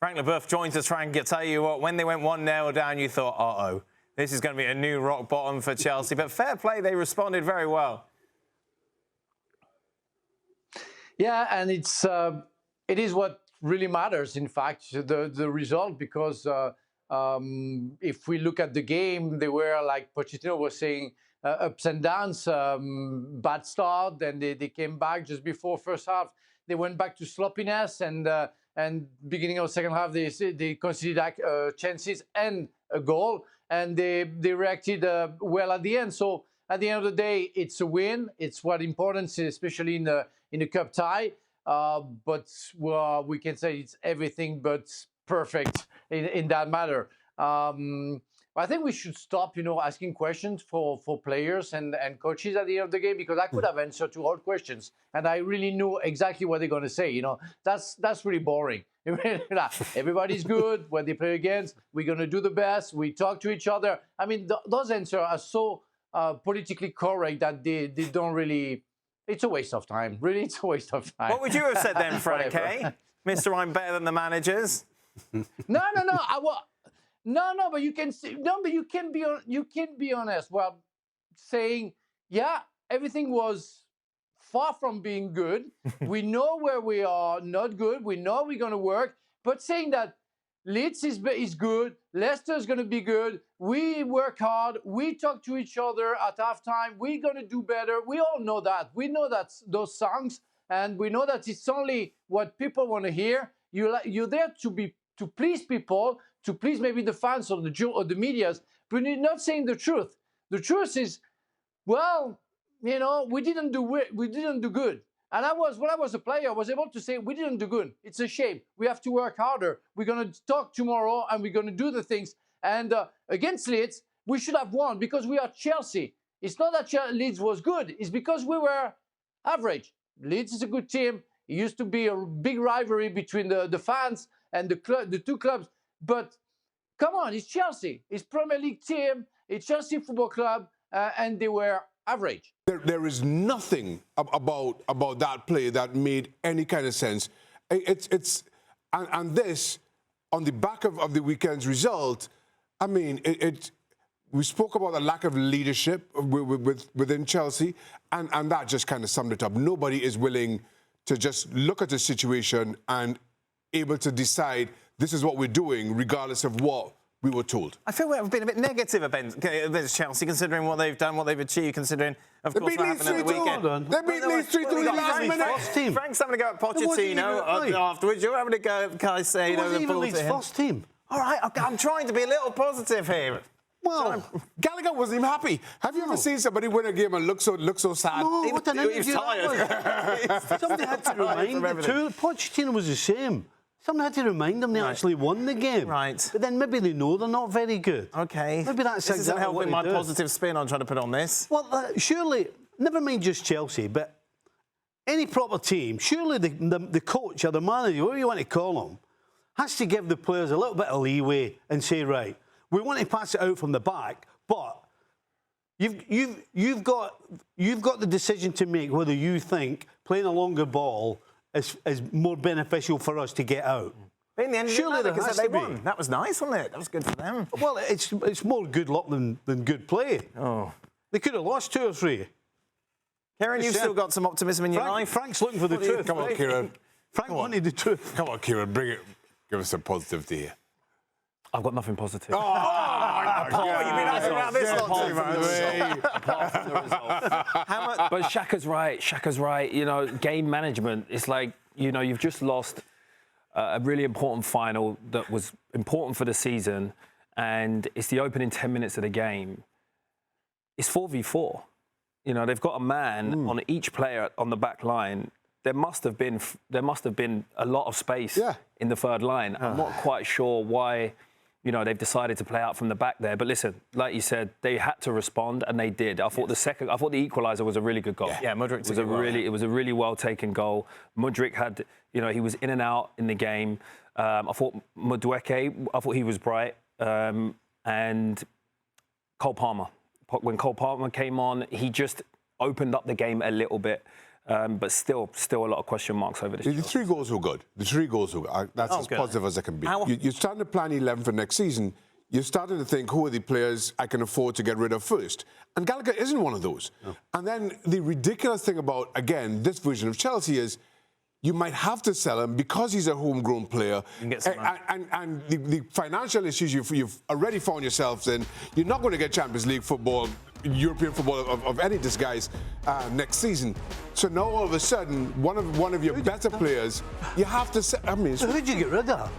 Frank Leboeuf joins us, try and tell you what, when they went 1-0 down, you thought, uh-oh, this is going to be a new rock bottom for Chelsea. But fair play, they responded very well. Yeah, and it is what really matters, in fact, the result, because if we look at the game, they were, like Pochettino was saying, ups and downs, bad start, then they came back just before first half. They went back to sloppiness, and beginning of second half, they conceded chances and a goal, and they reacted well at the end. So at the end of the day, it's a win. It's what important, especially in the cup tie. But we can say it's everything but perfect in that matter. I think we should stop, asking questions for players and coaches at the end of the game, because I could have answered to all questions and I really knew exactly what they're going to say. That's really boring. Everybody's good when they play against. We're going to do the best. We talk to each other. I mean, those answers are so politically correct that they don't really. It's a waste of time. Really, it's a waste of time. What would you have said then, Frank? Mr. I'm better than the managers. No. No, but you can see, but you can be honest. Well, saying, yeah, everything was far from being good. We know where we are not good. We know we're going to work. But saying that Leeds is good, Leicester is going to be good. We work hard. We talk to each other at halftime. We're going to do better. We all know that. We know that those songs, and we know that it's only what people want to hear. You're there to please people, to please maybe the fans or the medias, but you're not saying the truth. The truth is, well, we didn't do good. And when I was a player, I was able to say we didn't do good. It's a shame. We have to work harder. We're going to talk tomorrow and we're going to do the things. And against Leeds, we should have won because we are Chelsea. It's not that Leeds was good. It's because we were average. Leeds is a good team. It used to be a big rivalry between the fans and the two clubs. But come on, it's Chelsea. It's Premier League team. It's Chelsea Football Club. And they were average. There is nothing about that play that made any kind of sense. And this, on the back of the weekend's result, I mean, we spoke about the lack of leadership within Chelsea, and that just kind of summed it up. Nobody is willing to just look at the situation and able to decide this is what we're doing, regardless of what we were told. I feel we've been a bit negative against Chelsea, considering what they've done, what they've achieved, considering, of course, what happened at the weekend. They beat Leeds 3-2 in the last minute. Frank's having to go at Pochettino afterwards. You're having to go at Caicedo. It wasn't even Leeds' first team. All right, I'm trying to be a little positive here. Well, Gallagher wasn't even happy. Have you ever seen somebody win a game and look so sad? No, what an interview. He's tired. Somebody had to remind the two. Pochettino was the same. Someone had to remind them they actually won the game. Right. But then maybe they know they're not very good. OK. Maybe that's this exactly isn't helping my what they do. positive spin on trying to put on this. Well, surely, never mind just Chelsea, but any proper team, surely the coach or the manager, whatever you want to call them, has to give the players a little bit of leeway and say, right, we want to pass it out from the back, but you've got the decision to make whether you think playing a longer ball is more beneficial for us to get out. But in the end, surely there has to be. Won. That was nice, wasn't it? That was good for them. Well, it's more good luck than good play. Oh, they could have lost 2 or 3. Kieran, you've still got some optimism in your life. Frank's looking for the truth. Come on, Kieran. Frank wanted the truth. Come on, Kieran, bring it. Give us some positivity here. I've got nothing positive. Paul, you've been asking about this lot too much. Apart from the result. But Shaka's right. Shaka's right. Game management. It's like, you've just lost a really important final that was important for the season, and it's the opening 10 minutes of the game. It's 4v4. They've got a man on each player on the back line. There must have been a lot of space in the third line. I'm not quite sure why. They've decided to play out from the back there. But listen, like you said, they had to respond, and they did. I thought the equaliser was a really good goal. Yeah, Mudryk took it was a really well taken goal. Mudryk had, he was in and out in the game. I thought Madueke, he was bright, and Cole Palmer. When Cole Palmer came on, he just opened up the game a little bit. But still a lot of question marks over this. The 3 goals were good. The 3 goals were good. That's as good. positive as I can be. You're starting to plan 11 for next season. You're starting to think, who are the players I can afford to get rid of first? And Gallagher isn't one of those. No. And then the ridiculous thing about, again, this version of Chelsea is you might have to sell him because he's a homegrown player. And the financial issues you've already found yourselves in, you're not going to get Champions League football, European football of any disguise next season. So now all of a sudden, one of your better players, you have to sell. I mean, so who'd you get rid of?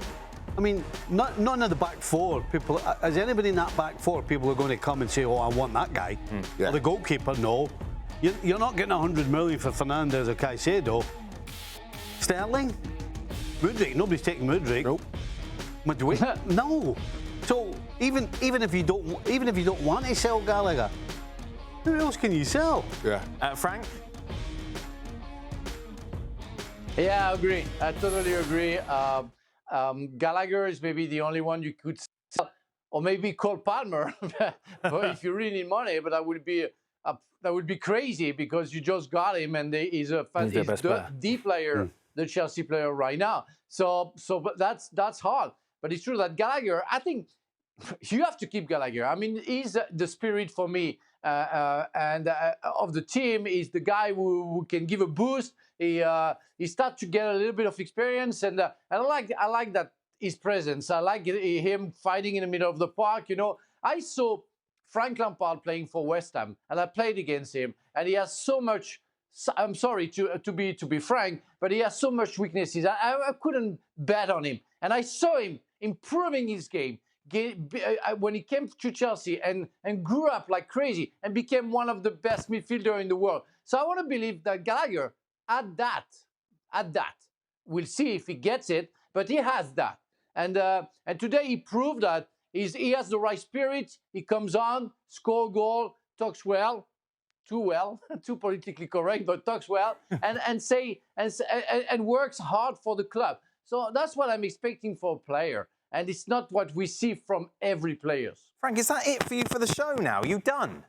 I mean, none of the back 4 people. Is anybody in that back 4 people are going to come and say, "Oh, I want that guy"? Yeah. Or the goalkeeper? No, you're not getting 100 million for Fernandes or Caicedo. Sterling, Mudryk. Nobody's taking Mudryk. Nope. Mudryk. No. So even if you don't want to sell Gallagher, who else can you sell? Yeah. Frank? Yeah, I agree. I totally agree. Gallagher is maybe the only one you could sell, or maybe Cole Palmer, but if you really need money. But that would be crazy because you just got him, and he's the player, the Chelsea player right now. But that's hard. But it's true that Gallagher, I think you have to keep Gallagher. I mean, he's the spirit for me of the team. He's the guy who can give a boost. He starts to get a little bit of experience, and I like that his presence. I like him fighting in the middle of the park. You know, I saw Frank Lampard playing for West Ham, and I played against him, and he has so much. I'm sorry to be frank, but he has so much weaknesses. I couldn't bet on him, and I saw him improving his game when he came to Chelsea and grew up like crazy and became one of the best midfielders in the world. So I want to believe that Gallagher at that, we'll see if he gets it, but he has that. And today he proved that he has the right spirit. He comes on, score a goal, talks well, too politically correct, but talks well, and works hard for the club. So that's what I'm expecting for a player. And it's not what we see from every player. Frank, is that it for you for the show now? Are you done?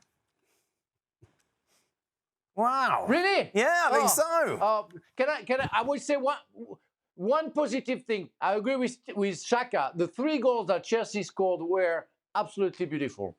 Wow. Really? Yeah, I think so. Can I would say one positive thing. I agree with Shaka. The 3 goals that Chelsea scored were absolutely beautiful.